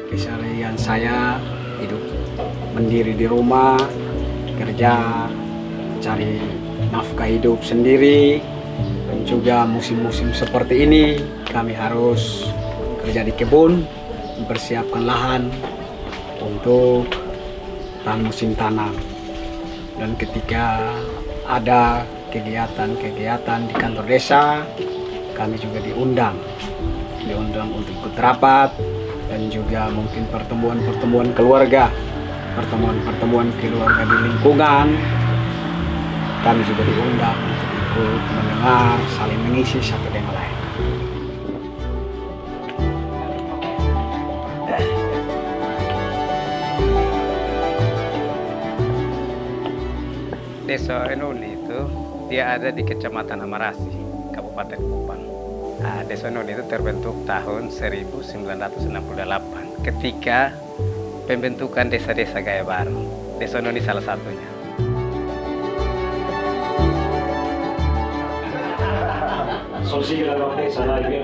Keseharian saya hidup mandiri di rumah, kerja, cari nafkah hidup sendiri, dan juga musim-musim seperti ini kami harus kerja di kebun, mempersiapkan lahan untuk musim tanam. Dan ketika ada kegiatan-kegiatan di kantor desa, kami juga diundang untuk ikut rapat, dan juga mungkin pertemuan-pertemuan keluarga di lingkungan. Kami juga diundang untuk ikut mendengar, saling mengisi satu dengan lain. Desa Enoni itu dia ada di Kecamatan Amarasi, Kabupaten Kupang. Nah, Desa Enoni itu terbentuk tahun 1968 ketika pembentukan desa-desa Gaya Baru. Desa Enoni salah satunya.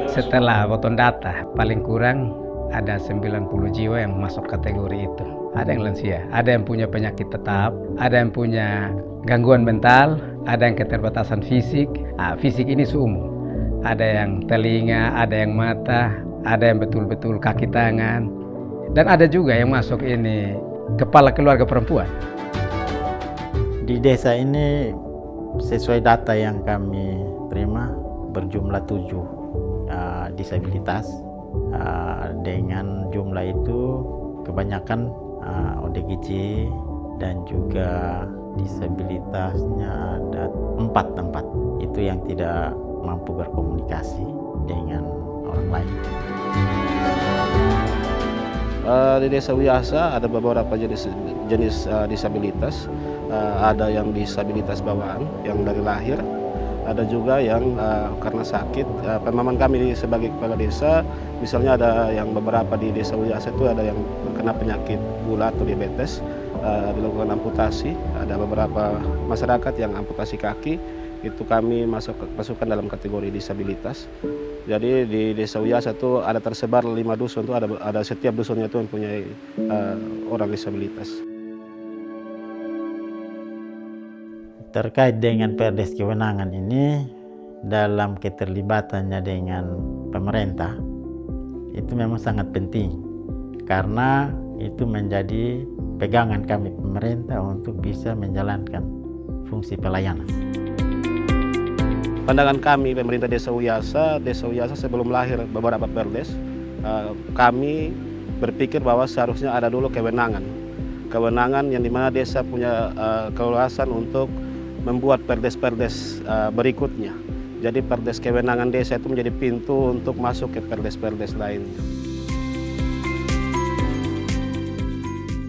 Setelah boton data, paling kurang ada 90 jiwa yang masuk kategori itu. Ada yang lansia, ada yang punya penyakit tetap, ada yang punya gangguan mental, ada yang keterbatasan fisik. Fisik ini sumum. Ada yang telinga, ada yang mata, ada yang betul-betul kaki tangan. Dan ada juga yang masuk ini kepala keluarga perempuan. Di desa ini sesuai data yang kami terima berjumlah 7 disabilitas. Dengan jumlah itu kebanyakan ODGJ dan juga disabilitasnya ada 4 tempat itu yang tidak mampu berkomunikasi dengan orang lain. Di Desa Wiyasa ada beberapa jenis disabilitas. Ada yang disabilitas bawaan yang dari lahir, ada juga yang karena sakit. Pemahaman kami sebagai kepala desa, misalnya ada yang beberapa di Desa Wiyasa itu ada yang kena penyakit gula atau diabetes, dilakukan amputasi. Ada beberapa masyarakat yang amputasi kaki, itu kami masukkan dalam kategori disabilitas. Jadi di Desa Wiyasa itu ada tersebar 5 dusun, itu ada setiap dusunnya itu mempunyai orang disabilitas. Terkait dengan perdes kewenangan ini, dalam keterlibatannya dengan pemerintah, itu memang sangat penting. Karena itu menjadi pegangan kami pemerintah untuk bisa menjalankan fungsi pelayanan. Pandangan kami pemerintah Desa Wiyasa sebelum lahir beberapa perdes, kami berpikir bahwa seharusnya ada dulu kewenangan yang dimana desa punya keleluasan untuk membuat perdes-perdes berikutnya. Jadi perdes kewenangan desa itu menjadi pintu untuk masuk ke perdes-perdes lain.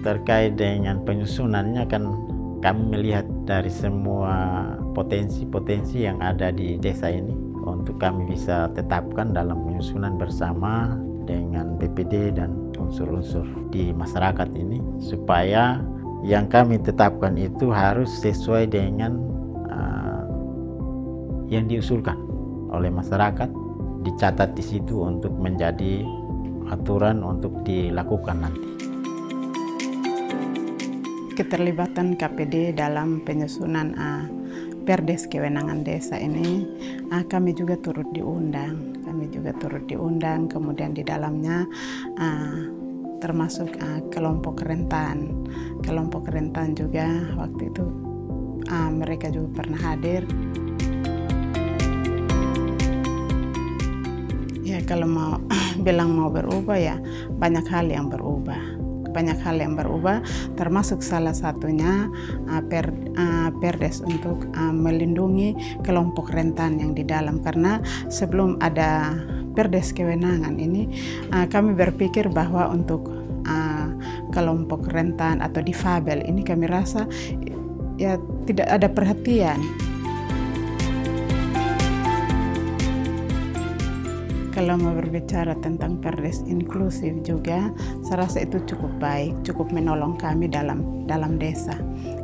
Terkait dengan penyusunannya kan kami melihat dari semua potensi-potensi yang ada di desa ini untuk kami bisa tetapkan dalam penyusunan bersama dengan BPD dan unsur-unsur di masyarakat ini, supaya yang kami tetapkan itu harus sesuai dengan yang diusulkan oleh masyarakat, dicatat di situ untuk menjadi aturan untuk dilakukan nanti. Keterlibatan KPD dalam penyusunan perdes kewenangan desa ini, kami juga turut diundang. Kemudian di dalamnya termasuk kelompok rentan juga waktu itu mereka juga pernah hadir. Ya kalau mau bilang mau berubah, ya banyak hal yang berubah, termasuk salah satunya perdes untuk melindungi kelompok rentan yang di dalam. Karena sebelum ada perdes kewenangan ini, kami berpikir bahwa untuk kelompok rentan atau difabel ini kami rasa ya tidak ada perhatian. Kalau mau berbicara tentang perdes inklusif juga, saya rasa itu cukup baik, cukup menolong kami dalam desa.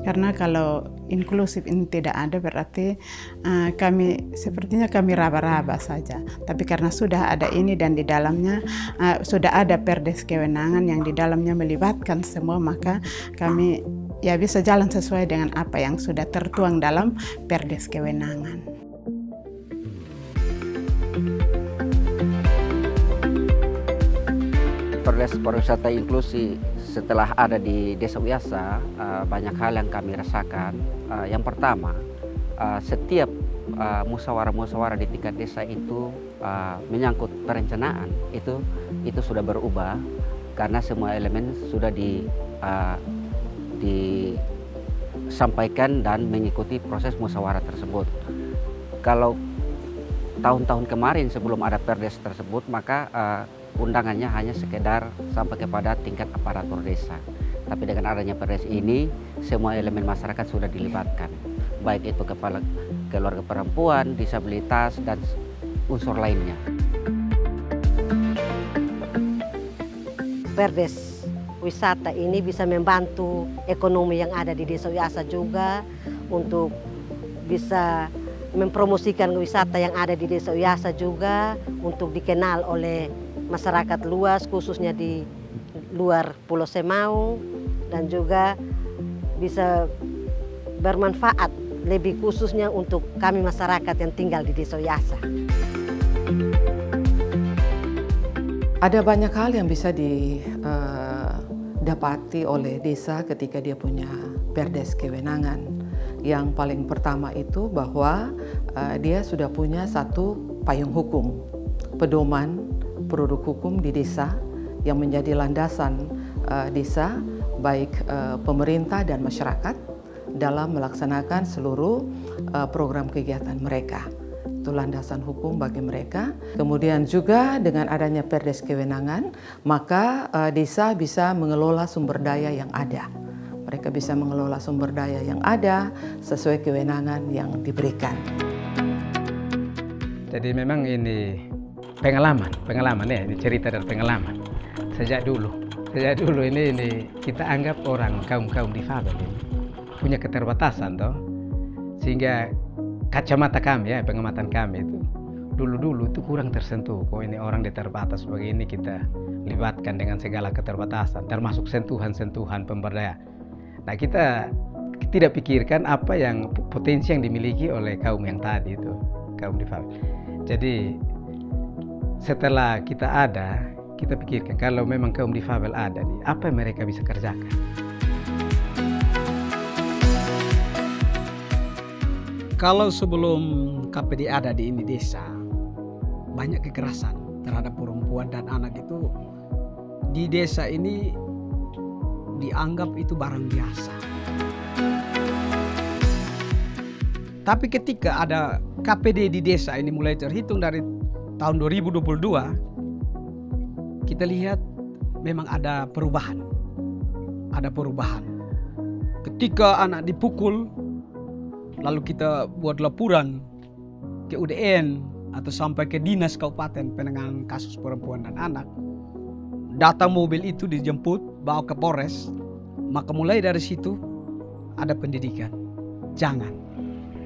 Karena kalau inklusif ini tidak ada, berarti sepertinya kami raba-raba saja. Tapi karena sudah ada ini dan di dalamnya sudah ada perdes kewenangan yang di dalamnya melibatkan semua, maka kami ya bisa jalan sesuai dengan apa yang sudah tertuang dalam perdes kewenangan. Perdes pariwisata inklusi setelah ada di Desa Wiasa, banyak hal yang kami rasakan. Yang pertama, setiap musyawarah-musyawarah di tingkat desa itu menyangkut perencanaan itu sudah berubah karena semua elemen sudah disampaikan dan mengikuti proses musyawarah tersebut. Kalau tahun-tahun kemarin sebelum ada perdes tersebut, maka undangannya hanya sekedar sampai kepada tingkat aparatur desa. Tapi dengan adanya perdes ini, semua elemen masyarakat sudah dilibatkan, baik itu kepala keluarga perempuan, disabilitas, dan unsur lainnya. Perdes wisata ini bisa membantu ekonomi yang ada di Desa Wiasa juga untuk bisa mempromosikan wisata yang ada di Desa Wiasa juga untuk dikenal oleh masyarakat luas, khususnya di luar Pulau Semau, dan juga bisa bermanfaat lebih khususnya untuk kami masyarakat yang tinggal di Desa Wiasa. Ada banyak hal yang bisa didapati oleh desa ketika dia punya perdes kewenangan. Yang paling pertama itu bahwa dia sudah punya satu payung hukum, pedoman produk hukum di desa yang menjadi landasan desa, baik pemerintah dan masyarakat dalam melaksanakan seluruh program kegiatan mereka. Itu landasan hukum bagi mereka. Kemudian juga dengan adanya perdes kewenangan, maka desa bisa mengelola sumber daya yang ada. Mereka bisa mengelola sumber daya yang ada sesuai kewenangan yang diberikan. Jadi memang ini pengalaman ya, ini cerita dari pengalaman. Sejak dulu ini kita anggap orang kaum difabel ini punya keterbatasan toh, sehingga kacamata kami ya, pengamatan kami itu dulu itu kurang tersentuh. Kok ini orang terbatas begini, kita libatkan dengan segala keterbatasan, termasuk sentuhan pemberdayaan. Nah, kita tidak pikirkan apa yang potensi yang dimiliki oleh kaum yang tadi itu, kaum difabel. Jadi setelah kita pikirkan kalau memang kaum difabel ada nih, apa yang mereka bisa kerjakan. Kalau sebelum KPD ada di ini desa, banyak kekerasan terhadap perempuan dan anak itu di desa ini dianggap itu barang biasa. Tapi ketika ada KPD di desa ini mulai terhitung dari tahun 2022, kita lihat memang ada perubahan. Ketika anak dipukul, lalu kita buat laporan ke UDN atau sampai ke Dinas Kabupaten Penanganan Kasus Perempuan dan Anak, datang mobil itu dijemput, bawa ke Polres, maka mulai dari situ ada pendidikan. Jangan,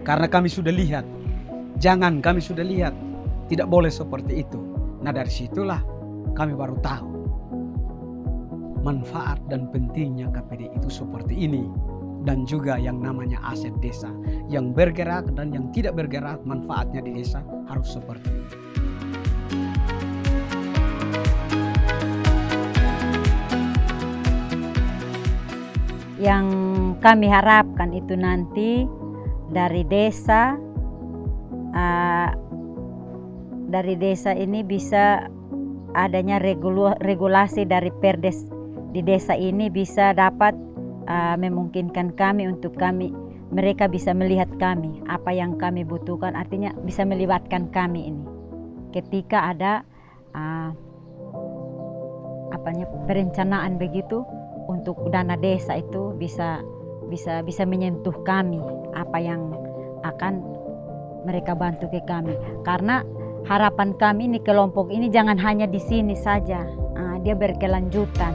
karena kami sudah lihat. Tidak boleh seperti itu. Nah, dari situlah kami baru tahu manfaat dan pentingnya KPD itu seperti ini. Dan juga yang namanya aset desa, yang bergerak dan yang tidak bergerak, manfaatnya di desa harus seperti ini. Yang kami harapkan itu nanti dari desa ini bisa adanya regulasi dari perdes di desa ini bisa dapat memungkinkan kami untuk mereka bisa melihat kami apa yang kami butuhkan, artinya bisa melibatkan kami ini ketika ada perencanaan begitu untuk dana desa itu bisa menyentuh kami apa yang akan mereka bantu ke kami, karena harapan kami ini kelompok ini jangan hanya di sini saja, dia berkelanjutan.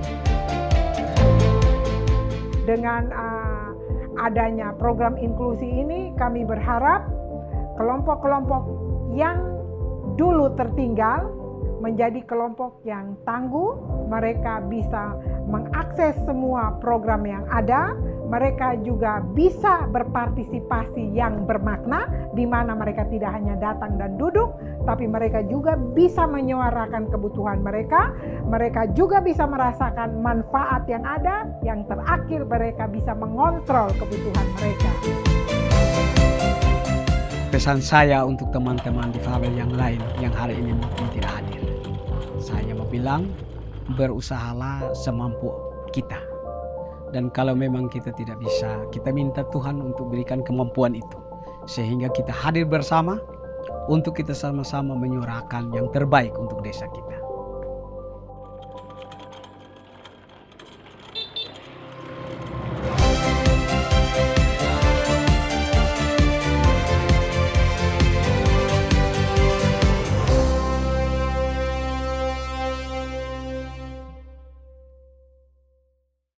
Dengan adanya program inklusi ini, kami berharap kelompok-kelompok yang dulu tertinggal menjadi kelompok yang tangguh. Mereka bisa mengakses semua program yang ada. Mereka juga bisa berpartisipasi yang bermakna, di mana mereka tidak hanya datang dan duduk, tapi mereka juga bisa menyuarakan kebutuhan mereka. Mereka juga bisa merasakan manfaat yang ada. Yang terakhir, mereka bisa mengontrol kebutuhan mereka. Pesan saya untuk teman-teman di Fabel yang lain yang hari ini mungkin tidak hadir. Saya mau bilang, berusahalah semampu kita. Dan kalau memang kita tidak bisa, kita minta Tuhan untuk berikan kemampuan itu. Sehingga kita hadir bersama untuk kita sama-sama menyuarakan yang terbaik untuk desa kita.